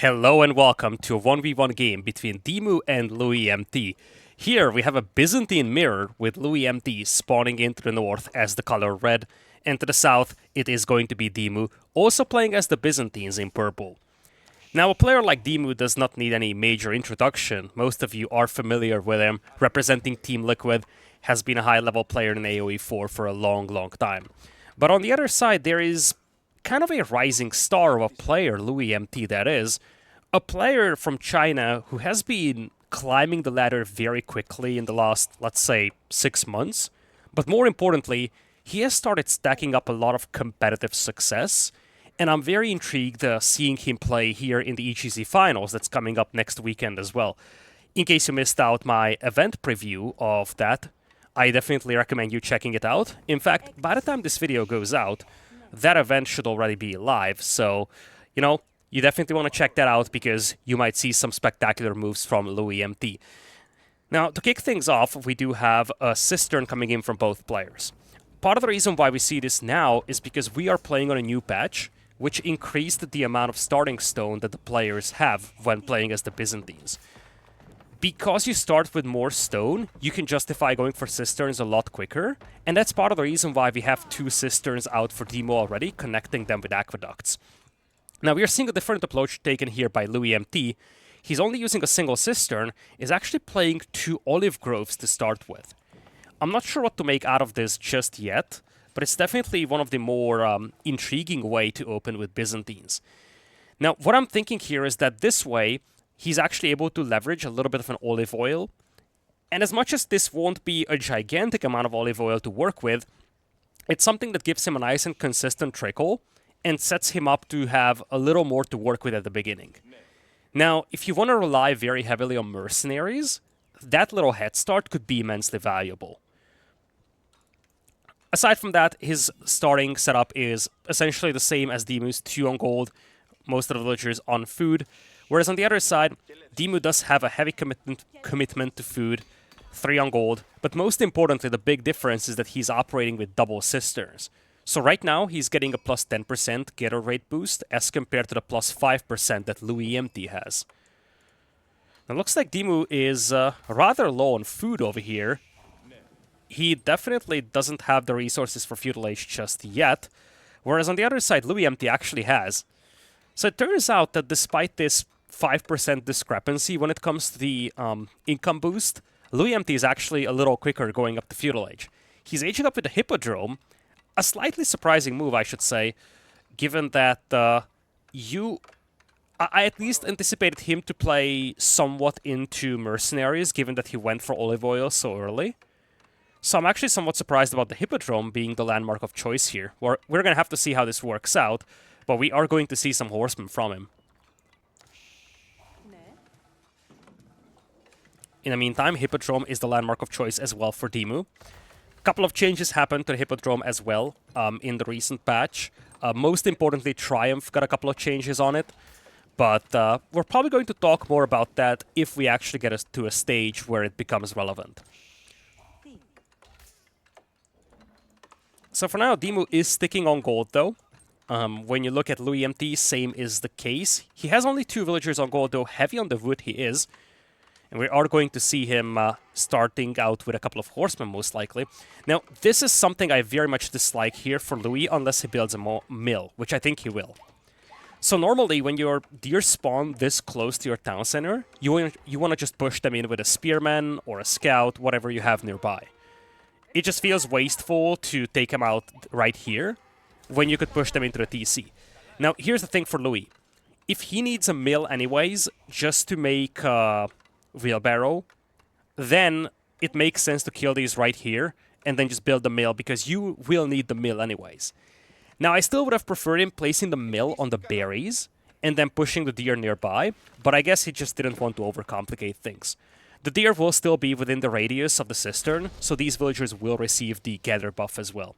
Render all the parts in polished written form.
Hello and welcome to a 1v1 game between Demu and Liquid.Demu. Here we have a Byzantine Mirror with Liquid.Demu spawning into the north as the color red, and to the south it is going to be Demu, also playing as the Byzantines in purple. Now a player like Demu does not need any major introduction. Most of you are familiar with him, representing Team Liquid, has been a high-level player in AoE4 for a long time. But on the other side there is kind of a rising star of a player, Liquid.Demu that is, a player from China who has been climbing the ladder very quickly in the last, let's say, 6 months. But more importantly, he has started stacking up a lot of competitive success, and I'm very intrigued seeing him play here in the EGC Finals that's coming up next weekend as well. In case you missed out my event preview of that, I definitely recommend you checking it out. In fact, by the time this video goes out, that event should already be live, so, you definitely want to check that out because you might see some spectacular moves from Liquid.Demu. Now, to kick things off, we do have a Cistern coming in from both players. Part of the reason why we see this now is because we are playing on a new patch, which increased the amount of starting stone that the players have when playing as the Byzantines. Because you start with more stone, you can justify going for cisterns a lot quicker, and that's part of the reason why we have 2 cisterns out for Demu already, connecting them with aqueducts. Now we are seeing a different approach taken here by Liquid.Demu. He's only using a single cistern, is actually playing 2 olive groves to start with. I'm not sure what to make out of this just yet, but it's definitely one of the more intriguing way to open with Byzantines. Now what I'm thinking here is that this way, he's actually able to leverage a little bit of an olive oil. And as much as this won't be a gigantic amount of olive oil to work with, it's something that gives him a nice and consistent trickle and sets him up to have a little more to work with at the beginning. Now, if you want to rely very heavily on mercenaries, that little head start could be immensely valuable. Aside from that, his starting setup is essentially the same as Demu's, 2 on gold, most of the villagers on food. Whereas on the other side, Demu does have a heavy commitment to food, 3 on gold, but most importantly, the big difference is that he's operating with double cisterns. So right now, he's getting a plus 10% getter rate boost as compared to the plus 5% that Liquid.Demu has. Now, looks like Demu is rather low on food over here. He definitely doesn't have the resources for Feudal Age just yet, whereas on the other side, Liquid.Demu actually has. So it turns out that despite this 5% discrepancy when it comes to the income boost, Liquid.Demu is actually a little quicker going up to Feudal Age. He's aging up with the Hippodrome, a slightly surprising move, I should say, given that I at least anticipated him to play somewhat into mercenaries, given that he went for olive oil so early. So I'm actually somewhat surprised about the Hippodrome being the landmark of choice here. We're going to have to see how this works out, but we are going to see some horsemen from him. In the meantime, Hippodrome is the landmark of choice as well for Demu. A couple of changes happened to the Hippodrome as well in the recent patch. Most importantly, Triumph got a couple of changes on it, but we're probably going to talk more about that if we actually get to a stage where it becomes relevant. So for now, Demu is sticking on gold though. When you look at Liquid.Demu, same is the case. He has only 2 villagers on gold though, heavy on the wood he is. And we are going to see him starting out with a couple of horsemen, most likely. Now, this is something I very much dislike here for Louis, unless he builds a mill, which I think he will. So normally, when your deer spawn this close to your town center, you want to just push them in with a spearman or a scout, whatever you have nearby. It just feels wasteful to take them out right here, when you could push them into the TC. Now, here's the thing for Louis. If he needs a mill anyways, just to make wheelbarrow, then it makes sense to kill these right here and then just build the mill because you will need the mill anyways. Now I still would have preferred him placing the mill on the berries and then pushing the deer nearby, but I guess he just didn't want to overcomplicate things. The deer will still be within the radius of the cistern, so these villagers will receive the gather buff as well.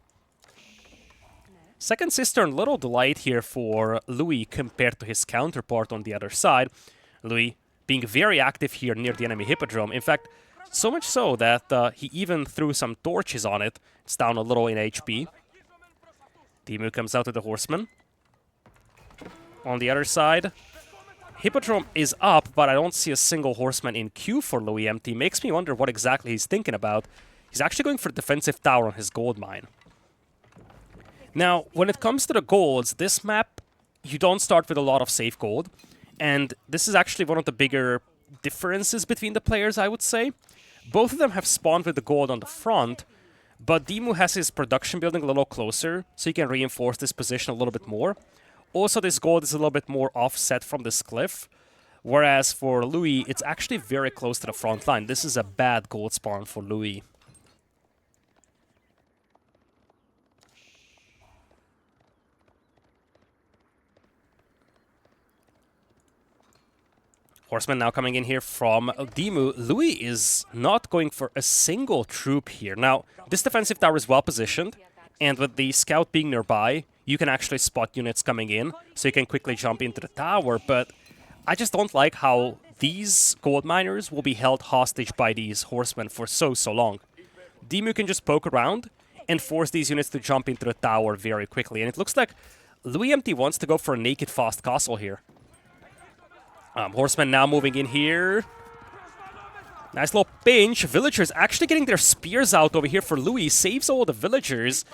Second cistern, little delight here for Louis compared to his counterpart on the other side. Louis being very active here near the enemy Hippodrome. In fact, so much so that he even threw some torches on it. It's down a little in HP. Demu comes out with the horseman. On the other side, Hippodrome is up, but I don't see a single horseman in queue for Louis.Demu. Makes me wonder what exactly he's thinking about. He's actually going for defensive tower on his gold mine. Now, when it comes to the golds, this map, you don't start with a lot of safe gold. And this is actually one of the bigger differences between the players, I would say. Both of them have spawned with the gold on the front, but Demu has his production building a little closer, so he can reinforce this position a little bit more. Also, this gold is a little bit more offset from this cliff, whereas for Louis, it's actually very close to the front line. This is a bad gold spawn for Louis. Horseman now coming in here from Demu. Louis is not going for a single troop here. Now, this defensive tower is well positioned, and with the scout being nearby, you can actually spot units coming in, so you can quickly jump into the tower, but I just don't like how these gold miners will be held hostage by these horsemen for so long. Demu can just poke around and force these units to jump into the tower very quickly, and it looks like Louis.Demu wants to go for a naked fast castle here. Horsemen now moving in here. Nice little pinch. Villagers actually getting their spears out over here for Louis. Saves all the villagers.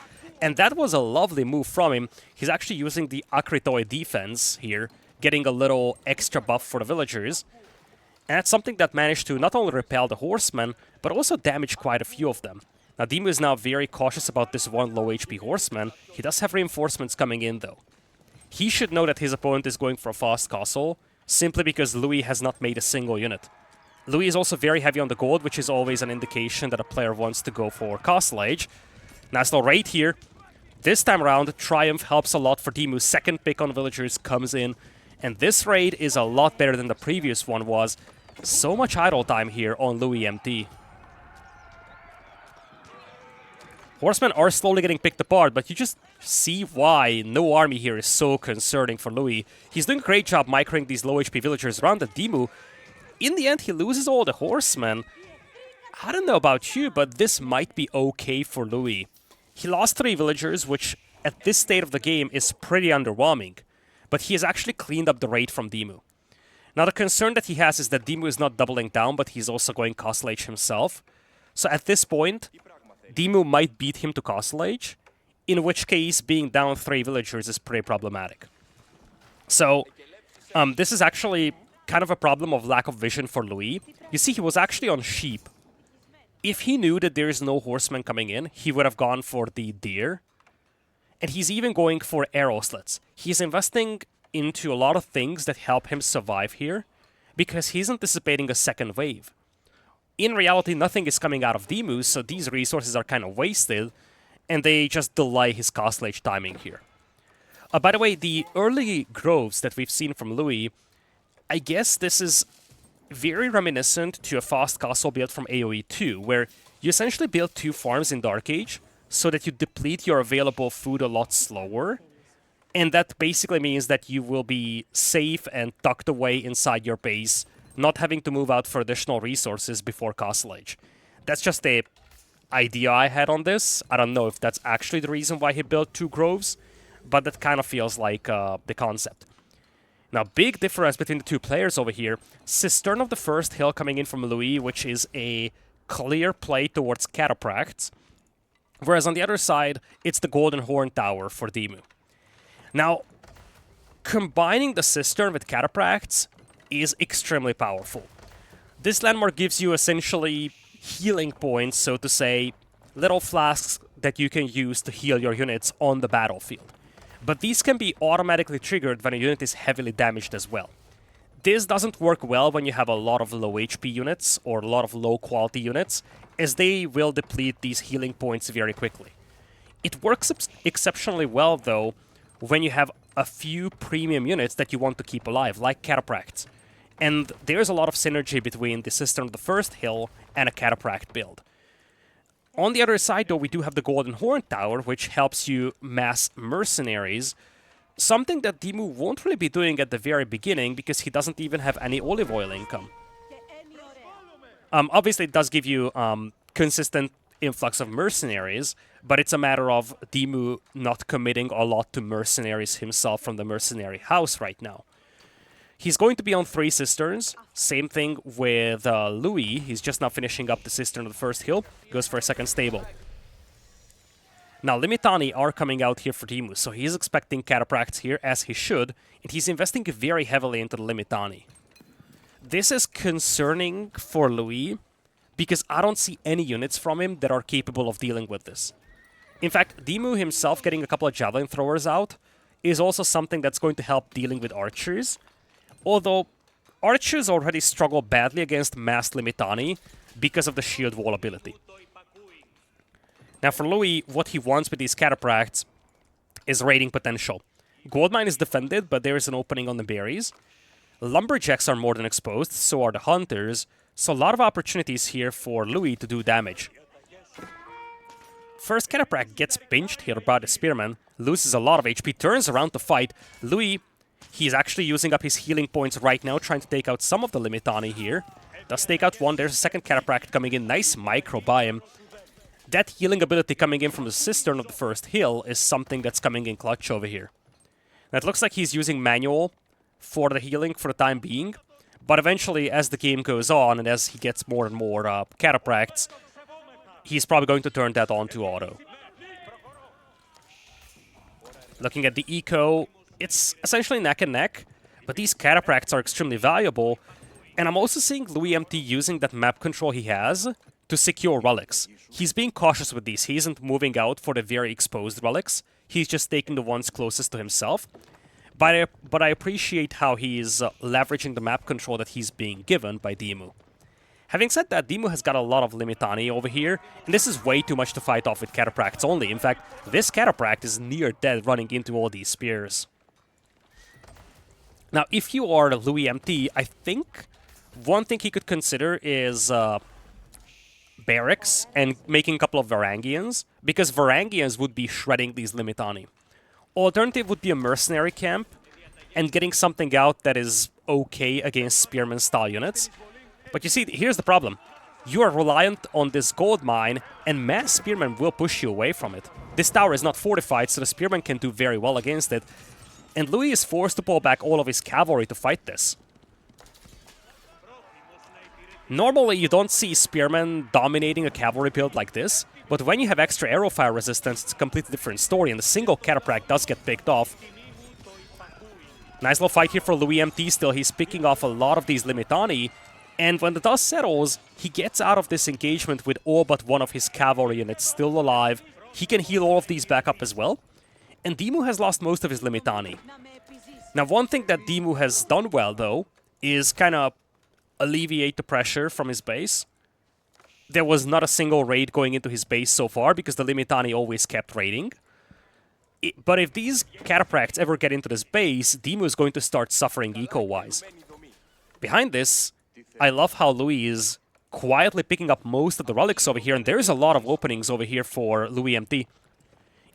And that was a lovely move from him. He's actually using the Akritoi defense here, getting a little extra buff for the villagers. And that's something that managed to not only repel the horsemen, but also damage quite a few of them. Now, Demu is now very cautious about this one low HP horseman. He does have reinforcements coming in, though. He should know that his opponent is going for a fast castle, simply because Louis has not made a single unit. Louis is also very heavy on the gold, which is always an indication that a player wants to go for Castle Age. Nice little raid here. This time around, Triumph helps a lot for Demu. Second pick on villagers comes in, and this raid is a lot better than the previous one was. So much idle time here on Louis.Demu. Horsemen are slowly getting picked apart, but you just see why no army here is so concerning for Louis. He's doing a great job microing these low HP villagers around the Demu. In the end, he loses all the horsemen. I don't know about you, but this might be okay for Louis. He lost 3 villagers, which at this state of the game is pretty underwhelming. But he has actually cleaned up the raid from Demu. Now the concern that he has is that Demu is not doubling down, but he's also going Castle Age himself. So at this point, Demu might beat him to Castle Age, in which case being down 3 villagers is pretty problematic. So this is actually kind of a problem of lack of vision for Louis. You see, he was actually on sheep. If he knew that there is no horseman coming in, he would have gone for the deer. And he's even going for arrow slits. He's investing into a lot of things that help him survive here, because he's anticipating a second wave. In reality, nothing is coming out of Demu, so these resources are kind of wasted, and they just delay his Castle Age timing here. By the way, the early groves that we've seen from Louis, I guess this is very reminiscent to a fast castle build from AoE2, where you essentially build 2 farms in Dark Age so that you deplete your available food a lot slower, and that basically means that you will be safe and tucked away inside your base, not having to move out for additional resources before Castle Age. That's just a idea I had on this. I don't know if that's actually the reason why he built 2 groves, but that kind of feels like the concept. Now, big difference between the 2 players over here. Cistern of the First Hill coming in from Louis, which is a clear play towards Cataphracts. Whereas on the other side, it's the Golden Horn Tower for Demu. Now, combining the Cistern with Cataphracts is extremely powerful. This landmark gives you essentially healing points, so to say, little flasks that you can use to heal your units on the battlefield. But these can be automatically triggered when a unit is heavily damaged as well. This doesn't work well when you have a lot of low HP units or a lot of low quality units, as they will deplete these healing points very quickly. It works exceptionally well, though, when you have a few premium units that you want to keep alive, like Cataphracts. And there's a lot of synergy between the Cistern of the First Hill and a Cataphract build. On the other side, though, we do have the Golden Horn Tower, which helps you mass mercenaries, something that Demu won't really be doing at the very beginning because he doesn't even have any olive oil income. Obviously, it does give you consistent influx of mercenaries, but it's a matter of Demu not committing a lot to mercenaries himself from the mercenary house right now. He's going to be on 3 Cisterns. Same thing with Louis. He's just now finishing up the Cistern of the first hill. Goes for a second stable. Now, Limitani are coming out here for Demu, so he's expecting Cataphracts here, as he should, and he's investing very heavily into the Limitani. This is concerning for Louis, because I don't see any units from him that are capable of dealing with this. In fact, Demu himself getting a couple of Javelin Throwers out is also something that's going to help dealing with Archers, although Archers already struggle badly against massed Limitani because of the Shield Wall ability. Now for Louis, what he wants with these Cataphracts is raiding potential. Goldmine is defended, but there is an opening on the berries. Lumberjacks are more than exposed, so are the Hunters, so a lot of opportunities here for Louis to do damage. First Cataphract gets pinched here by the Spearman, loses a lot of HP, turns around to fight. Louis, he's actually using up his healing points right now, trying to take out some of the Limitani here. Does take out one, there's a second Cataphract coming in, nice micro by him. That healing ability coming in from the Cistern of the first hill is something that's coming in clutch over here. Now it looks like he's using manual for the healing for the time being, but eventually as the game goes on and as he gets more and more Cataphracts, he's probably going to turn that on to auto. Looking at the eco, it's essentially neck and neck, but these Cataphracts are extremely valuable, and I'm also seeing Louis MT using that map control he has to secure relics. He's being cautious with these. He isn't moving out for the very exposed relics. He's just taking the ones closest to himself. But I appreciate how he's leveraging the map control that he's being given by Demu. Having said that, Demu has got a lot of Limitani over here, and this is way too much to fight off with Cataphracts only. In fact, this Cataphract is near dead running into all these spears. Now, if you are Louis MT, I think one thing he could consider is barracks and making a couple of Varangians, because Varangians would be shredding these Limitani. Alternative would be a mercenary camp and getting something out that is okay against spearman-style units. But you see, here's the problem. You are reliant on this gold mine, and mass spearmen will push you away from it. This tower is not fortified, so the spearmen can do very well against it. And Louis is forced to pull back all of his cavalry to fight this. Normally, you don't see spearmen dominating a cavalry build like this, but when you have extra arrow fire resistance, it's a completely different story, and the single Cataphract does get picked off. Nice little fight here for Louis MT still. He's picking off a lot of these Limitani, and when the dust settles, he gets out of this engagement with all but one of his cavalry units still alive. He can heal all of these back up as well, and Demu has lost most of his Limitani. Now, one thing that Demu has done well, though, is kind of alleviate the pressure from his base. There was not a single raid going into his base so far, because the Limitani always kept raiding. But if these Cataphracts ever get into this base, Demu is going to start suffering eco-wise. Behind this, I love how Louis is quietly picking up most of the relics over here, and there's a lot of openings over here for Louis MT.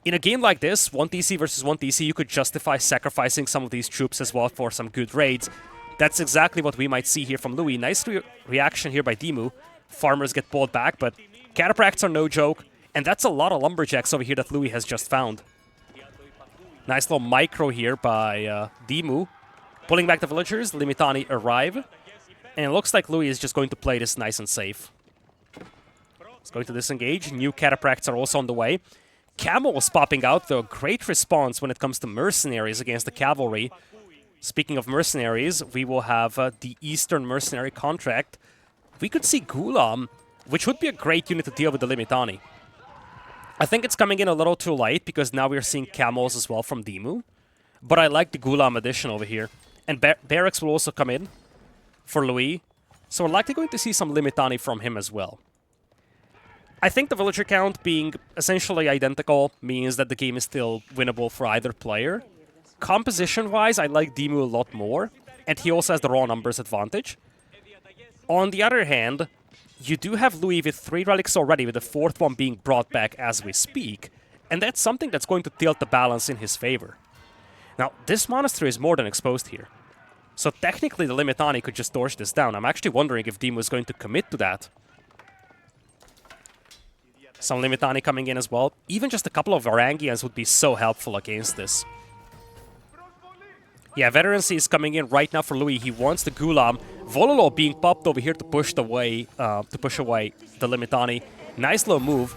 In a game like this, 1TC versus 1TC, you could justify sacrificing some of these troops as well for some good raids. That's exactly what we might see here from Louis. Nice reaction here by Demu. Farmers get pulled back, but Cataphracts are no joke, and that's a lot of Lumberjacks over here that Louis has just found. Nice little micro here by Demu. Pulling back the villagers, Limitani arrive, and it looks like Louis is just going to play this nice and safe. He's going to disengage. New Cataphracts are also on the way. Camels popping out, though. Great response when it comes to mercenaries against the cavalry. Speaking of mercenaries, we will have the Eastern Mercenary contract. We could see Gulam, which would be a great unit to deal with the Limitani. I think it's coming in a little too late, because now we're seeing camels as well from Demu. But I like the Gulam addition over here. And barracks will also come in for Louis. So we're likely going to see some Limitani from him as well. I think the villager count being essentially identical means that the game is still winnable for either player. Composition-wise, I like Demu a lot more, and he also has the raw numbers advantage. On the other hand, you do have Louis with 3 relics already, with the 4th one being brought back as we speak, and that's something that's going to tilt the balance in his favor. Now, this monastery is more than exposed here, so technically the Limitani could just torch this down. I'm actually wondering if Demu is going to commit to that. Some Limitani coming in as well. Even just a couple of Varangians would be so helpful against this. Yeah, Veterancy is coming in right now for Louis. He wants the Gulam. Vololo being popped over here to push away the Limitani. Nice little move.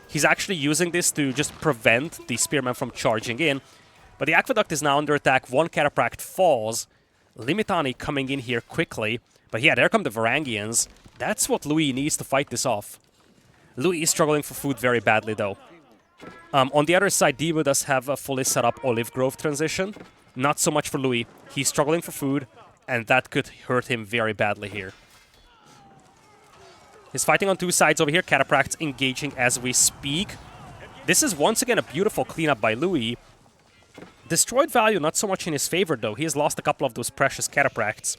He's actually using this to just prevent the Spearman from charging in. But the Aqueduct is now under attack. One Catapract falls. Limitani coming in here quickly. But yeah, there come the Varangians. That's what Louis needs to fight this off. Louis is struggling for food very badly, though. On the other side, Demu does have a fully set up Olive Grove transition. Not so much for Louis. He's struggling for food, and that could hurt him very badly here. He's fighting on two sides over here. Catapracts engaging as we speak. This is once again a beautiful cleanup by Louis. Destroyed value not so much in his favor, though. He has lost a couple of those precious Catapracts.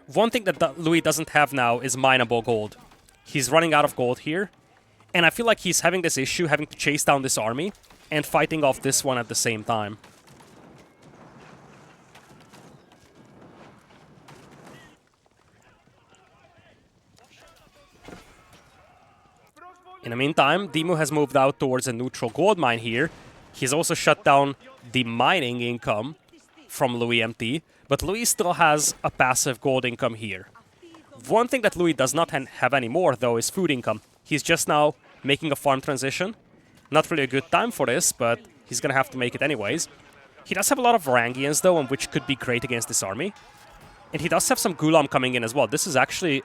One thing that Louis doesn't have now is mineable gold. He's running out of gold here. And I feel like he's having this issue, having to chase down this army and fighting off this one at the same time. In the meantime, Demu has moved out towards a neutral gold mine here. He's also shut down the mining income from Louis MT, but Louis still has a passive gold income here. One thing that Louis does not have anymore, though, is food income. He's just now making a farm transition. Not really a good time for this, but he's gonna have to make it anyways. He does have a lot of Varangians, though, and which could be great against this army. And he does have some Gulam coming in as well. This is actually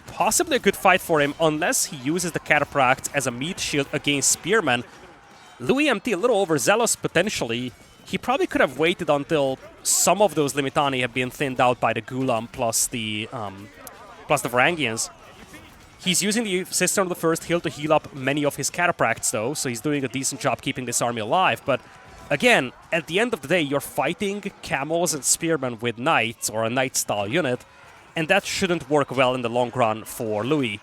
possibly a good fight for him, unless he uses the Catapract as a meat shield against Spearmen. Louis MT a little overzealous, potentially. He probably could have waited until some of those Limitani have been thinned out by the Gulam plus the Varangians. He's using the Cistern of the First Hill to heal up many of his Catapracts, though, so he's doing a decent job keeping this army alive. But again, at the end of the day, you're fighting Camels and Spearmen with Knights, or a Knight-style unit, and that shouldn't work well in the long run for Louis.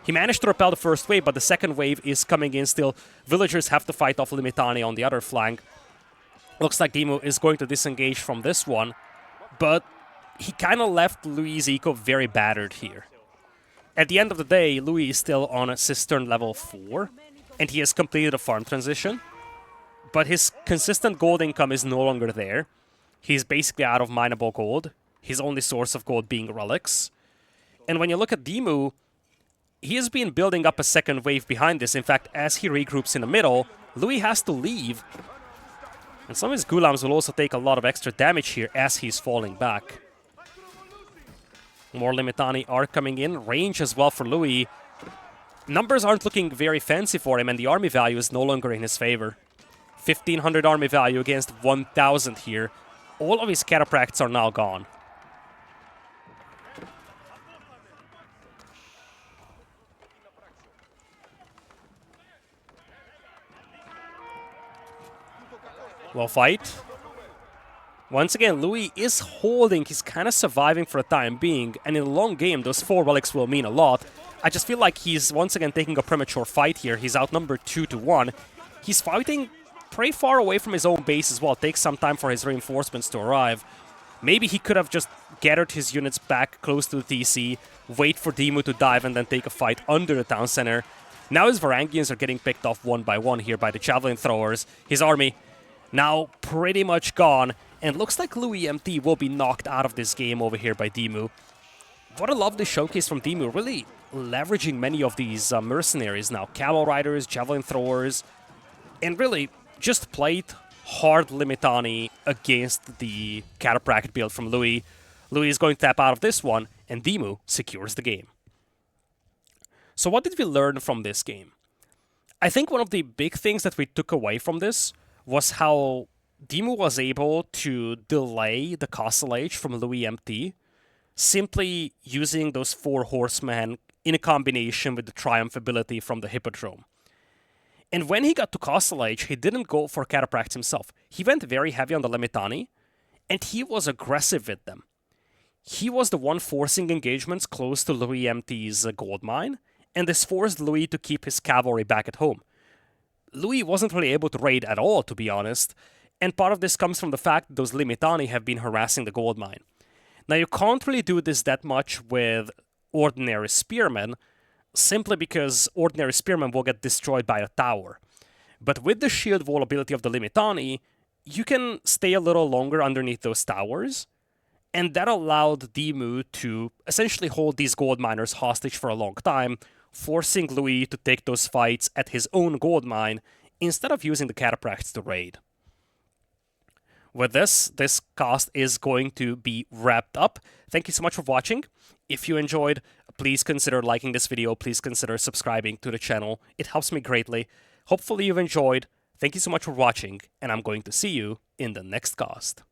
He managed to repel the first wave, but the second wave is coming in still. Villagers have to fight off Limitani on the other flank. Looks like Demu is going to disengage from this one, but he kind of left Louis' eco very battered here. At the end of the day, Louis is still on a Cistern level 4, and he has completed a farm transition, but his consistent gold income is no longer there. He's basically out of mineable gold, his only source of gold being relics. And when you look at Demu, he has been building up a second wave behind this. In fact, as he regroups in the middle, Louis has to leave. And some of his Gulams will also take a lot of extra damage here as he's falling back. More Limitani are coming in. Range as well for Louis. Numbers aren't looking very fancy for him, and the army value is no longer in his favor. 1,500 army value against 1,000 here. All of his Catapracts are now gone. Well, fight. Once again, Louis is holding. He's kind of surviving for the time being. And in the long game, those 4 relics will mean a lot. I just feel like he's once again taking a premature fight here. He's outnumbered 2-1. He's fighting pretty far away from his own base as well. It takes some time for his reinforcements to arrive. Maybe he could have just gathered his units back close to the TC, wait for Demu to dive, and then take a fight under the town center. Now his Varangians are getting picked off one by one here by the javelin throwers. His army now pretty much gone, and looks like Louis MT will be knocked out of this game over here by Demu. What a lovely showcase from Demu, really leveraging many of these mercenaries now. Camel riders, javelin throwers, and really just played hard Limitani against the Catapract build from Louis. Louis is going to tap out of this one, and Demu secures the game. So what did we learn from this game? I think one of the big things that we took away from this was how Demu was able to delay the Castle Age from Louis MT, simply using those 4 horsemen in a combination with the Triumph ability from the Hippodrome. And when he got to Castle Age, he didn't go for Catapracts himself. He went very heavy on the Limitani, and he was aggressive with them. He was the one forcing engagements close to Louis MT's gold mine, and this forced Louis to keep his cavalry back at home. Louis wasn't really able to raid at all, to be honest, and part of this comes from the fact that those Limitani have been harassing the gold mine. Now, you can't really do this that much with ordinary spearmen, simply because ordinary spearmen will get destroyed by a tower. But with the shield wall ability of the Limitani, you can stay a little longer underneath those towers, and that allowed Demu to essentially hold these gold miners hostage for a long time, forcing Louis to take those fights at his own gold mine instead of using the cataphracts to raid. With this cast is going to be wrapped up. Thank you so much for watching. If you enjoyed, please consider liking this video. Please consider subscribing to the channel. It helps me greatly. Hopefully you've enjoyed. Thank you so much for watching, and I'm going to see you in the next cast.